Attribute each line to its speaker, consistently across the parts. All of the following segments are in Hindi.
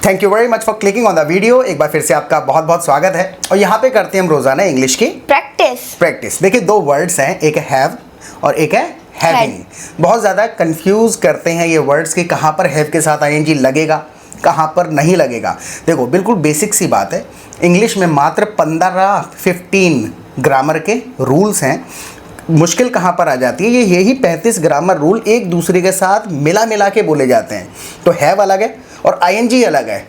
Speaker 1: Thank you very much for clicking on the video. एक बार फिर से आपका बहुत बहुत स्वागत है और यहाँ पे करते हैं हम रोजाना इंग्लिश की प्रैक्टिस। देखिए दो वर्ड्स हैं, एक है हैव और एक है हैविंग। बहुत ज़्यादा कंफ्यूज करते हैं ये वर्ड्स कि कहाँ पर हैव के साथ आईएनजी लगेगा, कहाँ पर नहीं लगेगा। देखो बिल्कुल बेसिक सी बात है, इंग्लिश में मात्र 15 ग्रामर के रूल्स हैं। मुश्किल कहाँ पर आ जाती है, ये यही 35 ग्रामर रूल एक दूसरे के साथ मिला के बोले जाते हैं। तो हैव अलग है और आईएनजी अलग है,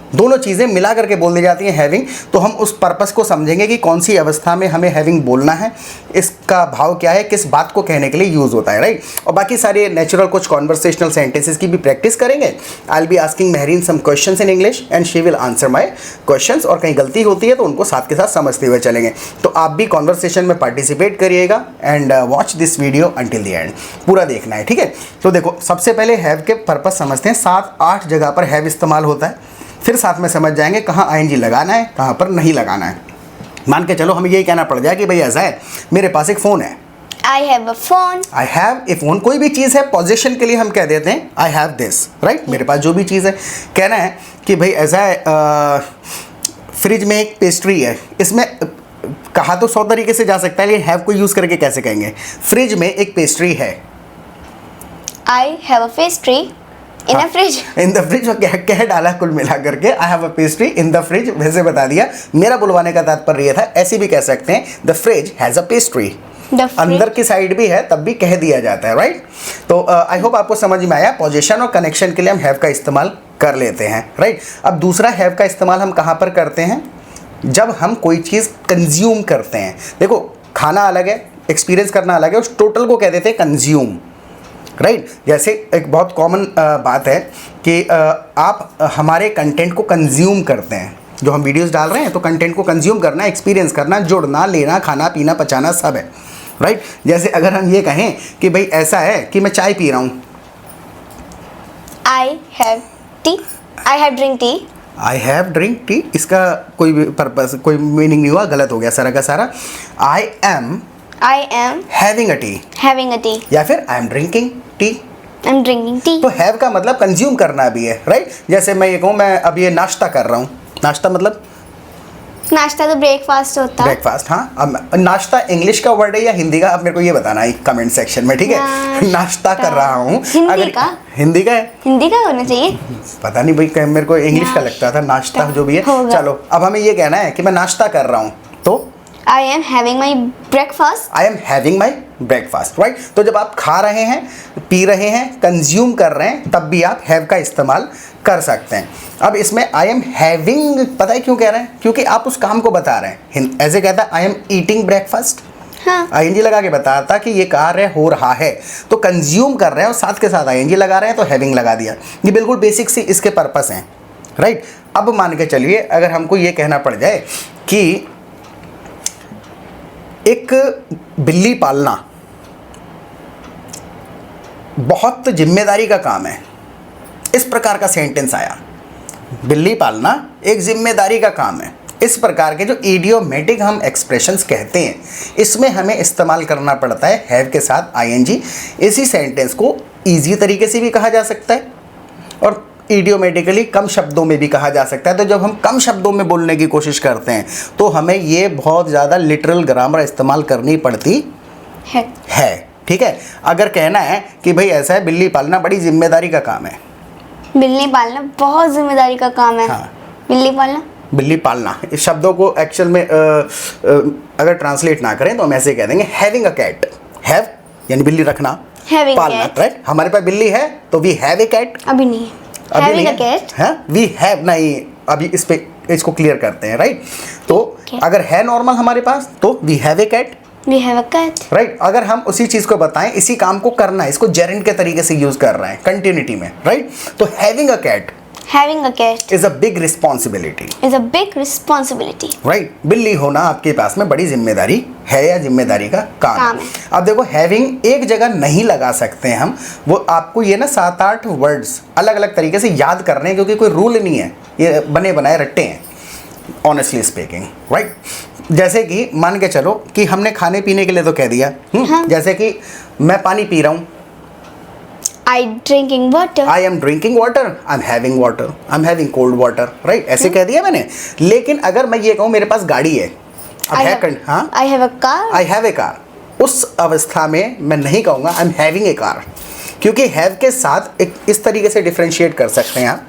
Speaker 1: दोनों चीज़ें मिला करके बोल दी जाती हैं हैविंग। तो हम उस पर्पस को समझेंगे कि कौन सी अवस्था में हमें हैविंग बोलना है, इसका भाव क्या है, किस बात को कहने के लिए यूज़ होता है, राइट। और बाकी सारे नेचुरल कुछ कॉन्वर्सेशनल सेंटेंसेस की भी प्रैक्टिस करेंगे। I will be asking Mahreen some questions in English and she will answer my questions. और कहीं गलती होती है तो उनको साथ के साथ समझते हुए चलेंगे। तो आप भी कॉन्वर्सेशन में पार्टिसिपेट करिएगा and watch this video until the end, पूरा देखना है, ठीक है। तो देखो सबसे पहले हैव के पर्पस समझते हैं। 7-8 जगह पर हैव इस्तेमाल होता है, फिर साथ में समझ जाएंगे कहाँ आईएनजी लगाना है, कहाँ पर नहीं लगाना है। मान के चलो हमें यही कहना पड़ जाए कि भाई ऐसा है, मेरे पास एक फ़ोन है,
Speaker 2: I have a phone.
Speaker 1: I have a phone। कोई भी चीज़ है पोजीशन के लिए हम कह देते हैं I have this, राइट। मेरे पास जो भी चीज़ है, कहना है कि भाई ऐसा है, फ्रिज में एक पेस्ट्री है। इसमें कहा तो 100 तरीके से जा सकता है, लेकिन हैव को यूज़ करके कैसे कहेंगे। फ्रिज में एक पेस्ट्री है,
Speaker 2: I have a pastry in a fridge.
Speaker 1: In the fridge कह डाला कुल मिला करके I have a pastry in the fridge, वैसे बता दिया। मेरा बुलवाने का तात्पर्य था, ऐसे भी कह सकते हैं the fridge has a pastry. अंदर की साइड भी है तब भी कह दिया जाता है, राइट। तो आई होप आपको समझ में आया। पोजीशन और कनेक्शन के लिए हम हैव का इस्तेमाल कर लेते हैं, राइट। अब दूसरा हैव का इस्तेमाल हम कहाँ पर करते हैं, जब हम कोई चीज़ कंज्यूम करते हैं। देखो खाना अलग है, एक्सपीरियंस करना अलग है, उस टोटल को कह देते हैं कंज्यूम, राइट। जैसे एक बहुत कॉमन बात है कि आप हमारे कंटेंट को कंज्यूम करते हैं, जो हम वीडियोस डाल रहे हैं तो कंटेंट को कंज्यूम करना, एक्सपीरियंस करना, जुड़ना, लेना, खाना पीना पचाना सब है, राइट। जैसे अगर हम ये कहें कि भाई ऐसा है कि मैं चाय पी रहा हूँ,
Speaker 2: I have tea. I have drink tea.
Speaker 1: I have drink tea, इसका कोई पर्पस, कोई मीनिंग नहीं हुआ, गलत हो गया सारा का सारा। आई am having a T,
Speaker 2: having a tea.
Speaker 1: या फिर I am drinking tea.
Speaker 2: I'm drinking tea.
Speaker 1: तो हैव का मतलब कंज्यूम करना भी है, राइट। जैसे मैं ये कहूँ मैं अब ये नाश्ता कर रहा हूँ, नाश्ता मतलब
Speaker 2: नाश्ता तो ब्रेकफास्ट होता है।
Speaker 1: ब्रेकफास्ट। हाँ, अब नाश्ता इंग्लिश का वर्ड है या हिंदी का, अब मेरे को ये बताना है कमेंट सेक्शन में, ठीक है। नाश्ता कर रहा हूँ,
Speaker 2: हिंदी का?
Speaker 1: हिंदी का है,
Speaker 2: हिंदी का होना चाहिए।
Speaker 1: पता नहीं भाई, मेरे को इंग्लिश का लगता था नाश्ता जो भी है। चलो अब हमें ये कहना है कि मैं नाश्ता कर रहा हूँ, तो
Speaker 2: I am having my breakfast.
Speaker 1: I am having my breakfast, right. तो जब आप खा रहे हैं, पी रहे हैं, कंज्यूम कर रहे हैं, तब भी आप हैव का इस्तेमाल कर सकते हैं। अब इसमें आई एम हैविंग पता है क्यों कह रहे हैं, क्योंकि आप उस काम को बता रहे हैं। ऐसे कहता है आई एम ईटिंग ब्रेकफास्ट,
Speaker 2: हाँ।
Speaker 1: आईएनजी लगा के बताता कि ये कार्य हो रहा है, तो कंज्यूम कर रहे हैं और साथ के साथ आईएनजी लगा रहे हैं, तो हैविंग लगा दिया। ये बिल्कुल बेसिक सी इसके पर्पस हैं, राइट। अब मान के चलिए अगर हमको ये कहना पड़ जाए कि एक बिल्ली पालना बहुत जिम्मेदारी का काम है, इस प्रकार का सेंटेंस आया, बिल्ली पालना एक जिम्मेदारी का काम है। इस प्रकार के जो इडियोमेटिक हम एक्सप्रेशंस कहते हैं, इसमें हमें इस्तेमाल करना पड़ता है हैव के साथ आईएनजी। इसी सेंटेंस को इजी तरीके से भी कहा जा सकता है और इडियोमेटिकली कम शब्दों में भी कहा जा सकता है। तो जब हम कम शब्दों में बोलने की कोशिश करते हैं तो हमें ये बहुत ज़्यादा लिटरल ग्रामर इस्तेमाल करनी पड़ती है, ठीक है। अगर कहना है कि भाई ऐसा है, बिल्ली पालना बड़ी जिम्मेदारी का काम है,
Speaker 2: बिल्ली पालना बहुत जिम्मेदारी का काम है।
Speaker 1: हाँ। बिल्ली पालना इस शब्दों को एक्चुअल में अगर ट्रांसलेट ना करें तो हम ऐसे कह देंगे हैविंग अ कैट। हैव यानी बिल्ली रखना, पालना, राइट। हमारे पास बिल्ली है तो वी हैव ए कैट।
Speaker 2: अभी नहीं,
Speaker 1: हैविंग अ कैट है, वी हैव नहीं। अभी इस पे इसको क्लियर करते हैं, राइट। तो अगर है नॉर्मल हमारे पास तो we have a cat,
Speaker 2: we have a cat,
Speaker 1: right. अगर हम उसी चीज को बताएं, इसी काम को करना है, इसको जेरेंट के तरीके से यूज कर रहे हैं कंटिन्यूटी में, राइट। तो having a cat is a big responsibility, right. बिल्ली होना आपके पास में बड़ी जिम्मेदारी है या जिम्मेदारी का काम है। अब देखो हैविंग एक जगह नहीं लगा सकते हैं हम, वो आपको ये ना 7-8 वर्ड्स अलग अलग तरीके से याद करने हैं, क्योंकि कोई रूल नहीं है, ये बने बनाए रट्टे हैं, ऑनेस्टली स्पीकिंग, राइट। जैसे कि मान के चलो कि हमने खाने पीने के लिए तो कह दिया,
Speaker 2: हाँ।
Speaker 1: जैसे कि मैं पानी पी रहा हूँ,
Speaker 2: I drinking water.
Speaker 1: I am drinking water. I'm having water. I'm having cold water. Right? ऐसे कह दिया मैंने. लेकिन अगर मैं ये कहूँ मेरे पास गाड़ी है.
Speaker 2: I have a car.
Speaker 1: I have a car. उस अवस्था में मैं नहीं कहूँगा I'm having a car. क्योंकि have के साथ एक इस तरीके से डिफरेंशिएट कर सकते हैं आप.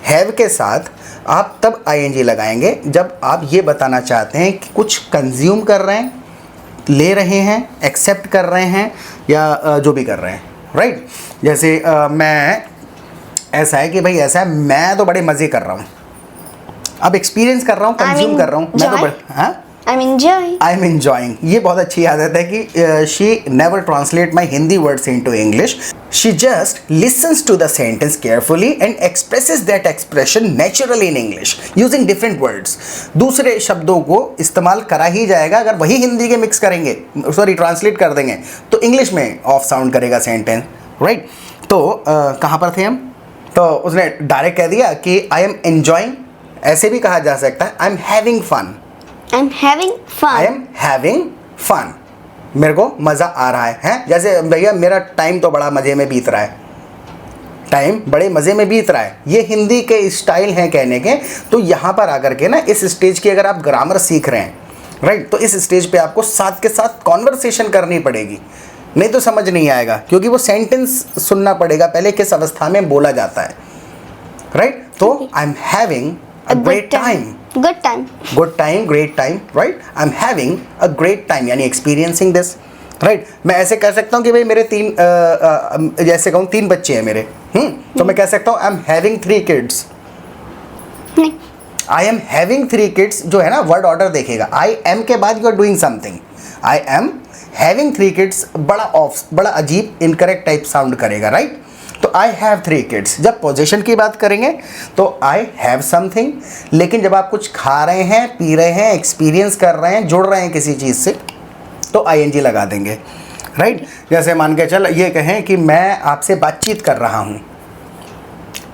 Speaker 1: have के साथ आप तब ing लगाएंगे जब आप ये बताना चाहते हैं कि कुछ कंज्यूम कर रहे हैं, ले रहे हैं, एक्सेप्ट कर रहे हैं या जो भी कर रहे हैं. राइट? जैसे मैं ऐसा है कि भाई ऐसा है मैं तो बड़े मज़े कर रहा हूँ. अब एक्सपीरियंस कर रहा हूँ, कंज्यूम कर रहा हूँ. मैं तो हाँ
Speaker 2: I'm enjoying.
Speaker 1: ये बहुत अच्छी आदत है कि she never translate my Hindi words into English. She just listens to the sentence carefully and expresses that expression naturally in English using different words. दूसरे शब्दों को इस्तेमाल करा ही जाएगा. अगर वही हिंदी के मिक्स करेंगे, सॉरी ट्रांसलेट कर देंगे तो इंग्लिश में ऑफ साउंड करेगा सेंटेंस. राइट? तो कहाँ पर थे हम? तो उसने डायरेक्ट कह दिया कि I am enjoying. ऐसे भी कहा जा सकता है I am having fun.
Speaker 2: I'm having fun.
Speaker 1: I am having fun. मेरे को मज़ा आ रहा है. जैसे भैया मेरा टाइम तो बड़ा मज़े में बीत रहा है. टाइम बड़े मज़े में बीत रहा है. ये हिंदी के स्टाइल हैं कहने के. तो यहाँ पर आकर के ना इस स्टेज की अगर आप ग्रामर सीख रहे हैं, राइट, तो इस स्टेज पे आपको साथ के साथ कॉन्वर्सेशन करनी पड़ेगी. नहीं तो समझ नहीं आएगा क्योंकि वो सेंटेंस सुनना पड़ेगा पहले किस अवस्था में बोला जाता है. राइट? तो I am having a great time.
Speaker 2: Good time.
Speaker 1: Good time, great time, right? I'm having a great time, यानी experiencing this, right? मैं ऐसे कह सकता हूँ कि भाई मेरे जैसे कहूँ 3 बच्चे हैं मेरे, तो मैं कह सकता हूँ I'm having 3 kids.
Speaker 2: नहीं.
Speaker 1: I am having 3 kids जो है ना वर्ड ऑर्डर देखेगा. I am के बाद you are doing something. I am having 3 kids बड़ा अजीब इनकरेक्ट टाइप साउंड करेगा, राइट? तो I have 3 kids. जब पोजीशन की बात करेंगे तो I have something. लेकिन जब आप कुछ खा रहे हैं, पी रहे हैं, एक्सपीरियंस कर रहे हैं, जुड़ रहे हैं किसी चीज़ से तो ing लगा देंगे. राइट? जैसे मान के चल ये कहें कि मैं आपसे बातचीत कर रहा हूँ.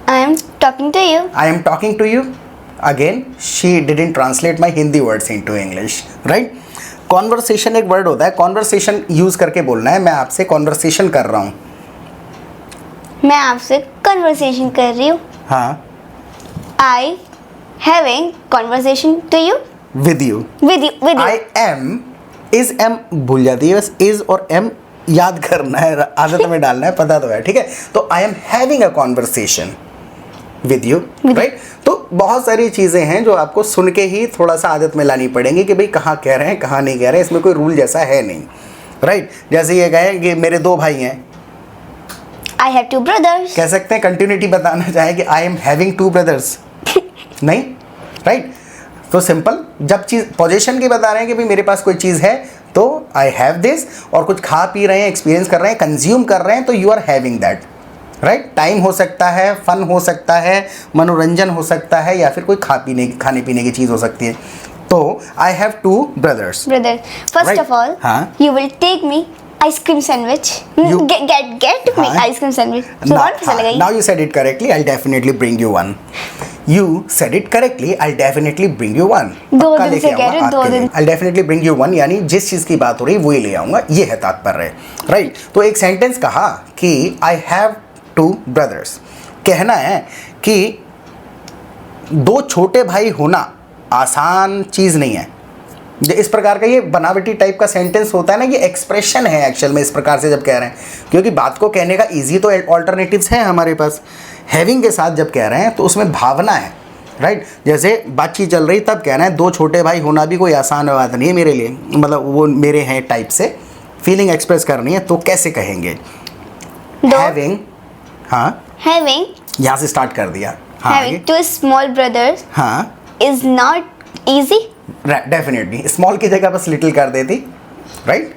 Speaker 2: I am talking to you.
Speaker 1: I am talking to you. Again, she didn't translate my Hindi words into English. Right? Conversation एक वर्ड होता है. कॉन्वर्सेशन यूज़ करके बोलना है मैं आपसे कॉन्वर्सेशन कर रहा हूँ.
Speaker 2: मैं आपसे कन्वर्सेशन कर रही हूँ.
Speaker 1: हाँ.
Speaker 2: I having conversation to you.
Speaker 1: With you.
Speaker 2: With you.
Speaker 1: I am is am भूल जाती है बस. is और am याद करना है, आदत में डालना है, पता तो है. ठीक है? तो I am having a conversation with you. Right? तो बहुत सारी चीज़ें हैं जो आपको सुन के ही थोड़ा सा आदत में लानी पड़ेंगी कि भाई कहाँ कह रहे हैं कहाँ नहीं कह रहे हैं. इसमें कोई रूल जैसा है नहीं. राइट? जैसे ये कहें कि मेरे 2 भाई हैं.
Speaker 2: I have 2 brothers.
Speaker 1: कह सकते हैं कंटिन्यूटी बताना चाहे कि I am having 2 brothers. नहीं? राइट? तो सिंपल जब चीज़ पोजीशन की बता रहे हैं कि भाई मेरे पास कोई चीज़ है तो I have this, और कुछ खा पी रहे हैं, एक्सपीरियंस कर रहे हैं, कंज्यूम कर रहे हैं तो you are having that. Right? Time हो सकता है, फन हो सकता है, मनोरंजन हो सकता है या फिर कोई खाने पीने की चीज़ हो सकती है. तो I have 2 brothers.
Speaker 2: First
Speaker 1: Right.
Speaker 2: of all,
Speaker 1: हाँ.
Speaker 2: you will take me ice cream sandwich.
Speaker 1: You-
Speaker 2: Get me
Speaker 1: हाँ.
Speaker 2: ice cream sandwich. So कौन पैसा लगाई?
Speaker 1: Now you said it correctly. I'll definitely bring you one. You said it correctly. I'll definitely bring you one.
Speaker 2: 2
Speaker 1: पक्का
Speaker 2: दिन
Speaker 1: लेके
Speaker 2: से कह रही हूँ,
Speaker 1: आऊँगा
Speaker 2: 2
Speaker 1: आपके लिए.
Speaker 2: दिन.
Speaker 1: I'll definitely bring you one, यानी जिस चीज़ की बात हो रही है वही ले आऊँगा, ये है तात्पर्य. राइट? तो एक सेंटेंस कहा कि I have 2 brothers. कहना है कि 2 छोटे भाई होना आसान चीज़ नहीं है. इस प्रकार का ये बनावटी टाइप का सेंटेंस होता है ना, ये एक्सप्रेशन है एक्चुअल में इस प्रकार से जब कह रहे हैं, क्योंकि बात को कहने का इजी तो ऑल्टरनेटिव्स हैं हमारे पास. हैविंग के साथ जब कह रहे हैं तो उसमें भावना है. राइट? जैसे बातचीत चल रही तब कह रहे हैं 2 छोटे भाई होना भी कोई आसान बात नहीं है मेरे लिए, मतलब वो मेरे हैं टाइप से फीलिंग एक्सप्रेस करनी है तो कैसे कहेंगे? हैविंग. हाँ,
Speaker 2: Having
Speaker 1: यहाँ से स्टार्ट कर दिया. हाँ,
Speaker 2: having 2 small brothers
Speaker 1: हाँ,
Speaker 2: is not easy.
Speaker 1: Definitely small की जगह बस लिटिल कर देती. Right?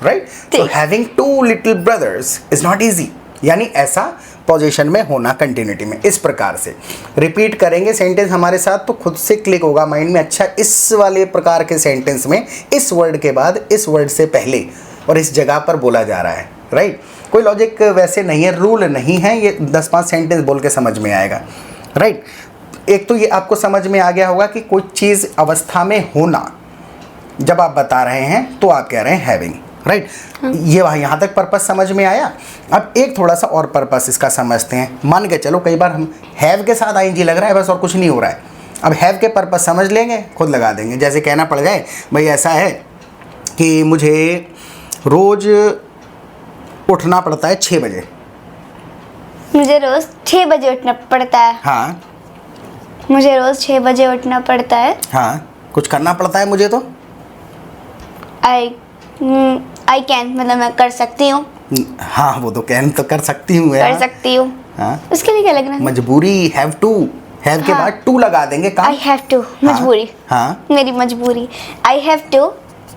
Speaker 1: Right? So having 2 little brothers is not easy, यानी ऐसा पोजीशन में होना कंटिन्यूटी में. इस प्रकार से रिपीट करेंगे सेंटेंस हमारे साथ तो खुद से क्लिक होगा माइंड में. अच्छा, इस वाले प्रकार के सेंटेंस में इस वर्ड के बाद इस वर्ड से पहले और इस जगह पर बोला जा रहा है. राइट? कोई लॉजिक वैसे नहीं है, रूल नहीं है, ये 10-5 सेंटेंस बोल के समझ में आएगा. राइट? एक तो ये आपको समझ में आ गया होगा कि कोई चीज़ अवस्था में होना जब आप बता रहे हैं तो आप कह रहे हैं हैविंग. राइट। ये वहाँ यहाँ तक पर्पस समझ में आया। अब एक थोड़ा सा और पर्पस इसका समझते हैं। मान के चलो कई बार हम हैव के साथ आईएनजी लग रहा है बस और कुछ नहीं हो रहा है। अब हैव के पर्पस समझ लेंगे, खुद लगा देंगे। जैसे कहना पड़ जाए भाई ऐसा है कि मुझे रोज़ उठना पड़ता है 6 बजे।
Speaker 2: मुझे रोज 6 बजे उठना पड़ता है।
Speaker 1: हाँ
Speaker 2: मुझे रोज 6 बजे उठना पड़ता है।
Speaker 1: हाँ, कुछ करना पड़ता है मुझे तो।
Speaker 2: आई कैन मतलब मैं कर सकती हूँ।
Speaker 1: हाँ वो तो कैन तो कर सकती हूँ
Speaker 2: कर सकती हूँ।
Speaker 1: हाँ,
Speaker 2: उसके लिए क्या लगना है?
Speaker 1: मजबूरी, हैव टू, हैव के
Speaker 2: हाँ।
Speaker 1: बाद टू लगा देंगे काम।
Speaker 2: आई हैव टू, मजबूरी।
Speaker 1: हाँ
Speaker 2: मेरी मजबूरी। I have to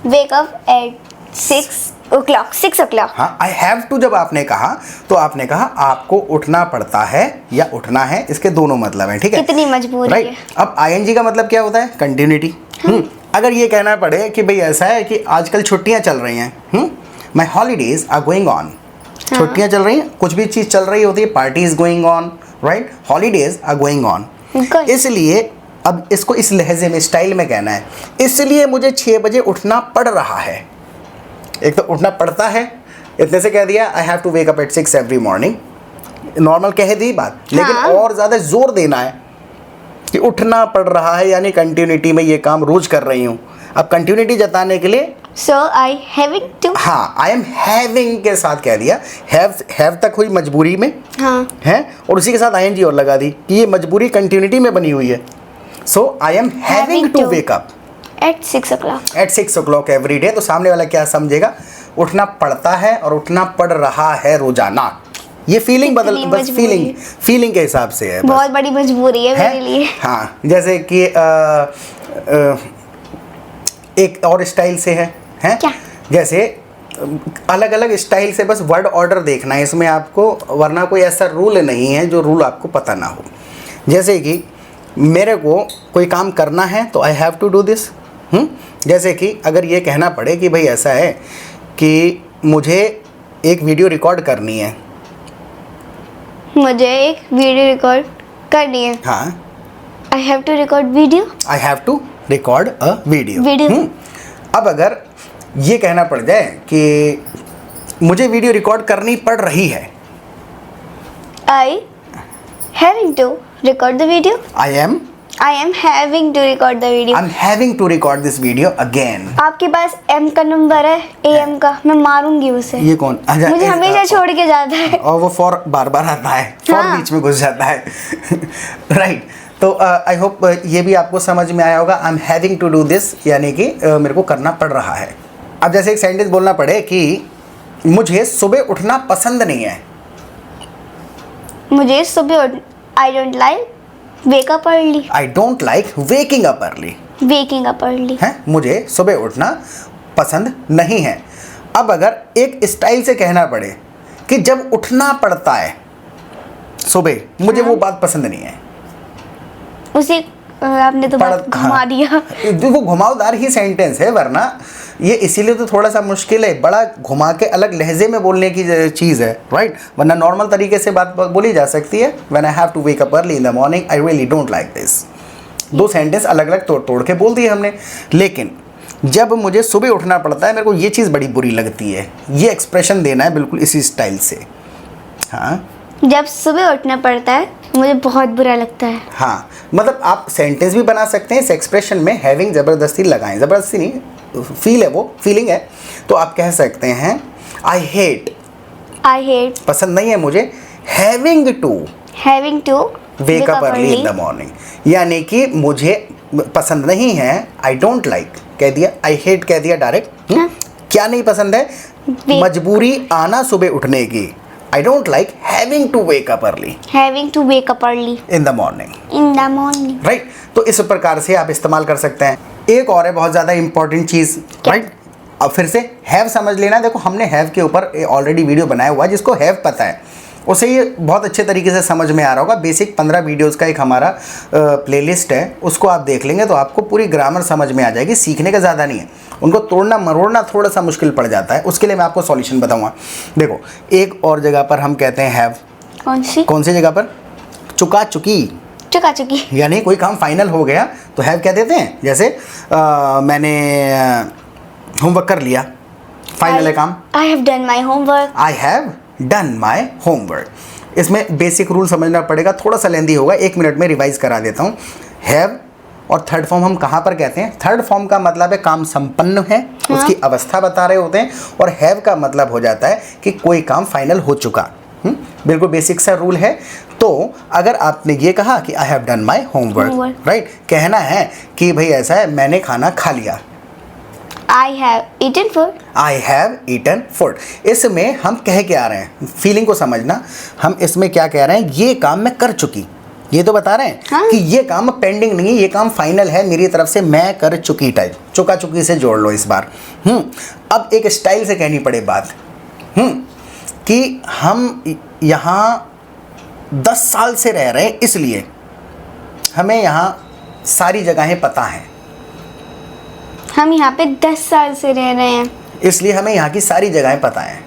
Speaker 2: wake up at 6 o'clock।
Speaker 1: हाँ, आई हैव टू जब आपने कहा तो आपने कहा आपको उठना पड़ता है या उठना है, इसके दोनों मतलब हैं, ठीक है।
Speaker 2: कितनी मजबूरी
Speaker 1: राइट।
Speaker 2: है।
Speaker 1: अब आईएनजी का मतलब क्या होता है? कंटिन्यूटी। अगर ये कहना पड़े कि भाई ऐसा है कि आजकल छुट्टियां चल रही हैं, माई हॉलीडेज आर गोइंग ऑन। छुट्टियां चल रही हैं, कुछ भी चीज़ चल रही होती है, party is going on, right, holidays are going on. इसलिए अब इसको इस लहजे में, स्टाइल में कहना है, इसलिए मुझे 6 बजे उठना पड़ रहा है। एक तो उठना पड़ता है, इतने से कह दिया I have to wake up at 6 every morning, normal कह दी बात, लेकिन और ज़्यादा जोर देना है कि उठना पड़ रहा है, यानी कंटिन्यूटी में ये काम रोज कर रही हूँ। अब कंटिन्यूटी जताने के लिए
Speaker 2: सो आई हैविंग टू,
Speaker 1: हाँ, आई एम हैविंग के साथ कह दिया। हैव तक हुई मजबूरी में,
Speaker 2: हाँ
Speaker 1: है, और उसी के साथ आईएनजी और लगा दी कि ये मजबूरी कंटिन्यूटी में बनी हुई है। So I am having to wake up
Speaker 2: at 6 o'clock।
Speaker 1: At 6 o'clock every day. तो सामने वाला क्या समझेगा? उठना पड़ता है और उठना पड़ रहा है रोजाना। ये फीलिंग बदल, बस फीलिंग के हिसाब से है,
Speaker 2: बहुत बड़ी मजबूरी है मेरे लिए।
Speaker 1: हाँ, जैसे कि एक और स्टाइल से है
Speaker 2: क्या?
Speaker 1: जैसे अलग अलग स्टाइल से बस वर्ड ऑर्डर देखना है इसमें आपको, वरना कोई ऐसा रूल नहीं है जो रूल आपको पता ना हो। जैसे कि मेरे को कोई काम करना है तो I have to do this. जैसे कि अगर ये कहना पड़े कि भाई ऐसा है कि मुझे एक वीडियो रिकॉर्ड करनी है,
Speaker 2: मुझे एक वीडियो रिकॉर्ड करनी है।
Speaker 1: हाँ,
Speaker 2: I have to record video.
Speaker 1: I have to record a video. अब अगर ये कहना पड़ जाए कि मुझे वीडियो रिकॉर्ड करनी पड़ रही है,
Speaker 2: I having to record the video.
Speaker 1: I am
Speaker 2: having to record the video.
Speaker 1: I am having to record this video again.
Speaker 2: आपके पास एम का नंबर है, एम का, मैं मारूंगी उसे।
Speaker 1: ये कौन?
Speaker 2: मुझे हमेशा छोड़ के जाता है।
Speaker 1: और वो फॉर बार बार आता है, फॉर
Speaker 2: हाँ।
Speaker 1: बीच में घुस जाता है। राइट। तो आई होप ये भी आपको समझ में आया होगा। I am having to do this, यानी कि मेरे को करना पड़ रहा है। अब जैसे एक सेंटेंस बोलना पड़े कि मुझे सुबह उठना पसंद नहीं है।
Speaker 2: मुझे सुबह I don't like wake up early.
Speaker 1: I don't like waking up early.
Speaker 2: Waking up early
Speaker 1: है, मुझे सुबह उठना पसंद नहीं है। अब अगर एक स्टाइल से कहना पड़े कि जब उठना पड़ता है सुबह, मुझे वो बात पसंद नहीं है।
Speaker 2: उसे आपने तो बात घुमा दिया।
Speaker 1: वो घुमावदार ही सेंटेंस है, वरना ये इसीलिए तो थोड़ा सा मुश्किल है, बड़ा घुमा के अलग लहजे में बोलने की चीज़ है, राइट। वरना नॉर्मल तरीके से बात बोली जा सकती है। When I have to wake up early in the morning I really don't like this. दो सेंटेंस अलग अलग तोड़ तोड़ के बोल दिए हमने। लेकिन जब मुझे सुबह उठना पड़ता है, मेरे को ये चीज़ बड़ी बुरी लगती है। ये एक्सप्रेशन देना है बिल्कुल इसी स्टाइल से। हाँ,
Speaker 2: जब सुबह उठना पड़ता है मुझे बहुत बुरा लगता है।
Speaker 1: हाँ, मतलब आप सेंटेंस भी बना सकते हैं इस एक्सप्रेशन में, हैविंग ज़बरदस्ती लगाएं, ज़बरदस्ती नहीं, फील है, वो फीलिंग है। तो आप कह सकते हैं आई हेट, पसंद नहीं है मुझे, having to wake up early in the morning, यानी कि मुझे पसंद नहीं है। आई डोंट लाइक कह दिया, आई हेट कह दिया डायरेक्ट। क्या नहीं पसंद है? मजबूरी आना सुबह उठने की। I don't like having to wake up early in the morning. Right? तो इस प्रकार से आप इस्तेमाल कर सकते हैं। एक और है बहुत ज़्यादा इंपॉर्टेंट चीज़, राइट। अब फिर से हैव समझ लेना। देखो हमने हैव के ऊपर ऑलरेडी वीडियो बनाया हुआ है, जिसको हैव पता है उसे ये बहुत अच्छे तरीके से समझ में आ रहा होगा। बेसिक 15 वीडियोज़ का एक हमारा प्लेलिस्ट है, उसको आप देख लेंगे तो आपको पूरी ग्रामर समझ में आ जाएगी। सीखने का ज़्यादा नहीं है, उनको तोड़ना मरोड़ना थोड़ा सा मुश्किल पड़ जाता है। उसके लिए मैं आपको सॉल्यूशन बताऊंगा। देखो एक और जगह पर हम कहते हैं हैव। कौन सी जगह पर? चुका चुकी, यानी कोई काम फाइनल हो गया तो हैव कह देते हैं। जैसे मैंने होमवर्क कर लिया, फाइनल है काम।
Speaker 2: I have done my homework.
Speaker 1: I have done my homework. इसमें बेसिक रूल समझना पड़ेगा, थोड़ा सा लेंदी होगा, 1 मिनट में रिवाइज करा देता हूँ। हैव और थर्ड फॉर्म हम कहाँ पर कहते हैं? थर्ड फॉर्म का मतलब है काम संपन्न है, उसकी अवस्था बता रहे होते हैं। और हैव का मतलब हो जाता है कि कोई काम फाइनल हो चुका। बिल्कुल बेसिक सा रूल है। तो अगर आपने ये कहा कि I have done my homework, right, कहना है कि भाई ऐसा है मैंने खाना खा लिया।
Speaker 2: I have eaten food.
Speaker 1: I have eaten food. इसमें हम कह के आ रहे हैं, फीलिंग को समझना। हम इसमें क्या कह रहे हैं? ये काम मैं कर चुकी, ये तो बता रहे हैं
Speaker 2: हाँ।
Speaker 1: कि ये काम पेंडिंग नहीं है, ये काम फाइनल है मेरी तरफ से, मैं कर चुकी टाइप। चुका चुकी से जोड़ लो इस बार। अब एक स्टाइल से कहनी पड़े बात, कि हम यहाँ 10 साल से रह रहे हैं, इसलिए हमें यहाँ सारी जगहें पता हैं।
Speaker 2: हम यहाँ पे 10 साल से रह रहे हैं।
Speaker 1: इसलिए हमें यहाँ की सारी जगहें पता हैं।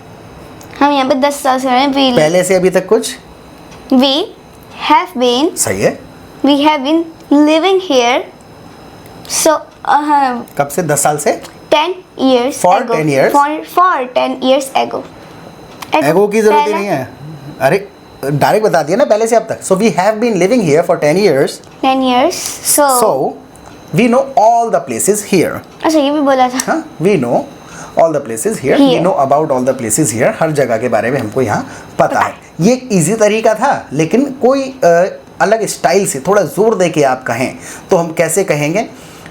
Speaker 2: हम यहाँ पे 10 साल से रह रहे हैं।
Speaker 1: पहले से अभी तक कुछ
Speaker 2: We have been.
Speaker 1: सही है।
Speaker 2: We have been living here. So
Speaker 1: कब से? 10 साल से।
Speaker 2: 10 years
Speaker 1: For
Speaker 2: ago.
Speaker 1: 10 years?
Speaker 2: For 10 years ago.
Speaker 1: एगो की जरूरत ही नहीं है, अरे डायरेक्ट बता दिया ना पहले से अब तक। So we have been living here for 10 years.
Speaker 2: 10 years.
Speaker 1: So we know all the places here.
Speaker 2: अच्छा ये भी बोला था।
Speaker 1: हाँ, we know all the places here. We know about all the places here. हर जगह के बारे में हमको यहाँ पता है। ये एक इजी तरीका था, लेकिन कोई अलग स्टाइल से थोड़ा जोर दे के आप कहें तो हम कैसे कहेंगे?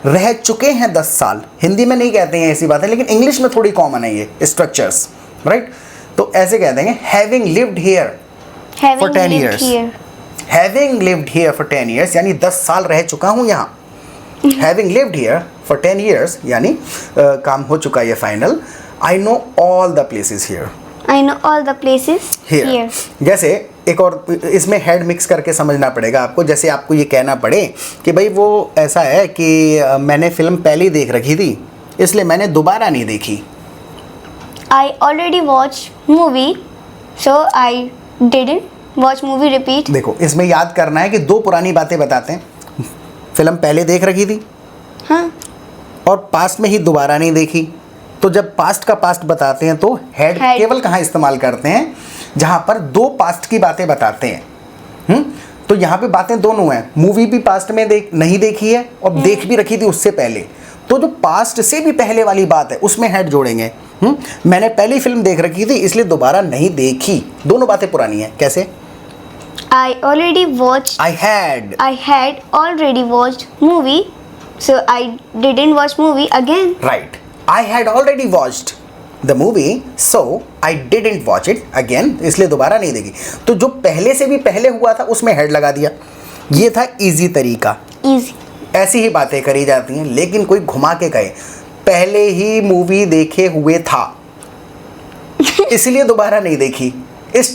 Speaker 1: रह चुके हैं 10 साल। हिंदी में नहीं कहते हैं ऐसी बातें, लेकिन इंग्लिश में थोड़ी कॉमन है ये स्ट्रक्चर्स, राइट? तो ऐसे कह देंगे having lived here for 10 years. Having lived here for 10 years यानी 10 साल रह चुका हूँ यहाँ। Having lived here for 10 years यानी काम हो चुका है ये final. I know all the places here.
Speaker 2: I know all the places here.
Speaker 1: जैसे एक और इसमें हेड मिक्स करके समझना पड़ेगा आपको। जैसे आपको ये कहना पड़े कि भाई वो ऐसा है कि मैंने फिल्म पहले ही देख रखी थी, इसलिए मैंने दोबारा नहीं देखी।
Speaker 2: I already watched movie, so I didn't watch movie repeat.
Speaker 1: देखो इसमें याद करना है कि 2 पुरानी बातें बताते हैं। फिल्म पहले देख रखी थी,
Speaker 2: हाँ,
Speaker 1: और पास्ट में ही दोबारा नहीं देखी। तो जब पास्ट का पास्ट बताते हैं तो हेड केवल कहाँ इस्तेमाल करते हैं? जहाँ पर 2 पास्ट की बातें बताते हैं। तो यहाँ पे बातें दोनों हैं। मूवी भी पास्ट में नहीं देखी है और देख भी रखी थी उससे पहले। तो जो पास्ट से भी पहले वाली बात है उसमें हेड जोड़ेंगे। मैंने पहली फिल्म देख रखी थी इसलिए दोबारा नहीं देखी। दोनों बातें पुरानी हैं। कैसे?
Speaker 2: I already watched.
Speaker 1: I
Speaker 2: had already watched movie, so I didn't watch movie again.
Speaker 1: Right. I had already watched the movie, so I didn't watch it again. इसलिए दोबारा नहीं देखी। तो जो पहले से भी पहले हुआ था उसमें हेड लगा दिया। ये था इजी तरीका।
Speaker 2: Easy.
Speaker 1: ऐसी ही बातें करी जाती हैं, लेकिन कोई घुमा के कहे पहले ही मूवी देखे हुए था इसलिए दोबारा नहीं देखी। इस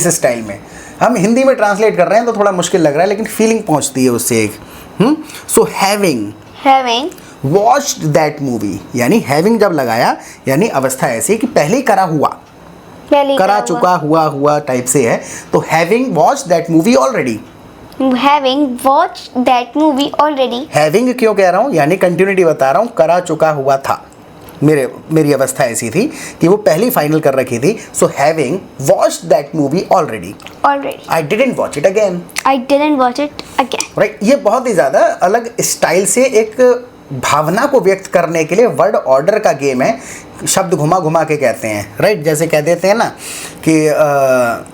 Speaker 1: स्टाइल में हम हिंदी में ट्रांसलेट कर रहे हैं तो थोड़ा मुश्किल लग रहा है, लेकिन फीलिंग पहुंचती है उससे एक। So having watched that movie, यानी हैविंग जब लगाया यानी अवस्था ऐसी कि पहले ही करा हुआ, करा चुका हुआ टाइप से है। तो having watched that movie already.
Speaker 2: Having watched that movie already.
Speaker 1: Having क्यों कह रहा हूँ? यानी कंटिन्यूटी बता रहा हूँ, करा चुका हुआ था। मेरी अवस्था ऐसी थी कि वो पहले फाइनल कर रखी थी। So having watched that movie already. I didn't watch it again. Right. ये बहुत ही ज़्यादा अलग स्टाइल से एक भावना को व्यक्त करने के लिए वर्ड ऑर्डर का गेम है। शब्द घुमा घुमा के कहते हैं, राइट। जैसे कह देते हैं ना कि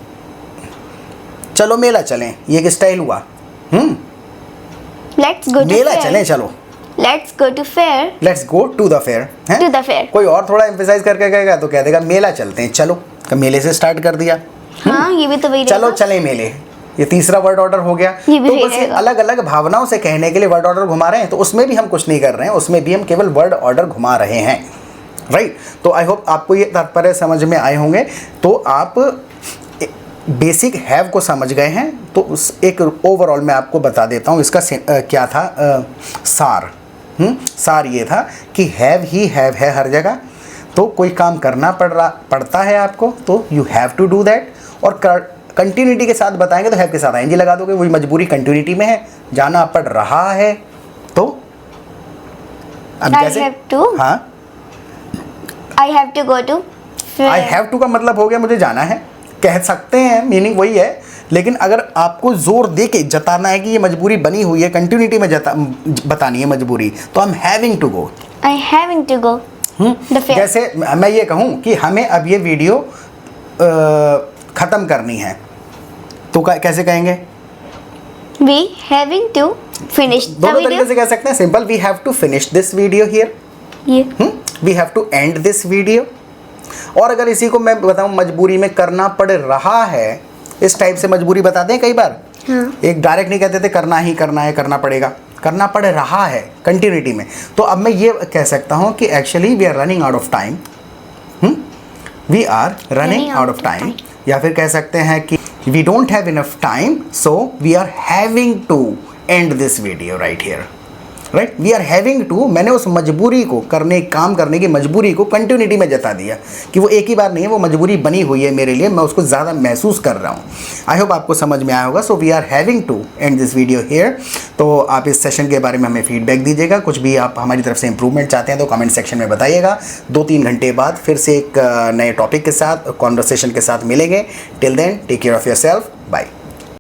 Speaker 1: चलो मेला चलें, ये एक स्टाइल हुआ।
Speaker 2: Let's go to
Speaker 1: Mela
Speaker 2: fair.
Speaker 1: चलें, चलो
Speaker 2: Let's go to fair.
Speaker 1: Let's go to the fair.
Speaker 2: To the fair.
Speaker 1: कोई और थोड़ा एम्फेसाइज करके कहेगा तो कह देगा मेला चलते हैं, चलो। तो मेले से स्टार्ट कर दिया।
Speaker 2: हाँ, ये भी तो वही
Speaker 1: चलो चले मेले, ये तीसरा वर्ड ऑर्डर हो गया।
Speaker 2: ये भी
Speaker 1: तो
Speaker 2: सही
Speaker 1: बस ये
Speaker 2: रहेगा।
Speaker 1: अलग अलग भावनाओं से कहने के लिए वर्ड ऑर्डर घुमा रहे हैं। तो उसमें भी हम कुछ नहीं कर रहे हैं, उसमें भी हम केवल वर्ड ऑर्डर घुमा रहे हैं, राइट। तो आई होप आपको ये तात्पर्य समझ में आए होंगे। तो आप बेसिक हैव को समझ गए हैं। तो उस एक ओवरऑल मैं आपको बता देता हूँ इसका क्या था सार। सार ये था कि हैव ही हैव है हर जगह। तो कोई काम करना पड़ता है आपको तो you have to do that. और कंटिन्यूटी के साथ बताएंगे तो हैव के साथ आईएनजी लगा दोगे, वही मजबूरी कंटिन्यूटी में है, जाना पड़ रहा है। तो अब जैसे
Speaker 2: have to.
Speaker 1: हाँ
Speaker 2: I have to go to.
Speaker 1: I have to का मतलब हो गया मुझे जाना है, कह सकते हैं, मीनिंग वही है। लेकिन अगर आपको जोर दे के जताना है कि ये मजबूरी बनी हुई है, कंटिन्यूटी में बतानी है मजबूरी, तो I am having to go.
Speaker 2: I having to go. The fair.
Speaker 1: जैसे मैं ये कहूँ कि हमें अब ये वीडियो ख़त्म करनी है, तो कैसे कहेंगे?
Speaker 2: We having to finish the
Speaker 1: दोनों
Speaker 2: video.
Speaker 1: तरीके से कह सकते हैं। Simple, we have to finish this video here,
Speaker 2: Yeah.
Speaker 1: We have to end this video. और अगर इसी को मैं बताऊं मजबूरी में करना पड़ रहा है, इस टाइप से मजबूरी बताते हैं कई बार।
Speaker 2: हाँ.
Speaker 1: एक डायरेक्ट नहीं कहते थे करना ही करना है, करना पड़ेगा, करना पड़ रहा है कंटिन्यूटी में। तो अब मैं ये कह सकता हूँ कि actually we are running out of time, we are running out of time. या फिर कह सकते हैं कि we don't have enough time, so we are having to end this video right here, right. We are having to, मैंने उस मजबूरी को काम करने की मजबूरी को कंटिन्यूटी में जता दिया कि वो एक ही बार नहीं है, वो मजबूरी बनी हुई है मेरे लिए, मैं उसको ज़्यादा महसूस कर रहा हूँ। आई होप आपको समझ में आया होगा। So we are having to end this video here. तो आप इस सेशन के बारे में हमें फीडबैक दीजिएगा, कुछ भी आप हमारी तरफ से इंप्रूवमेंट चाहते हैं तो कमेंट सेक्शन में बताइएगा। 2-3 घंटे बाद फिर से एक नए टॉपिक के साथ, कॉन्वर्सेशन के साथ मिलेंगे। Till then take care of yourself, bye.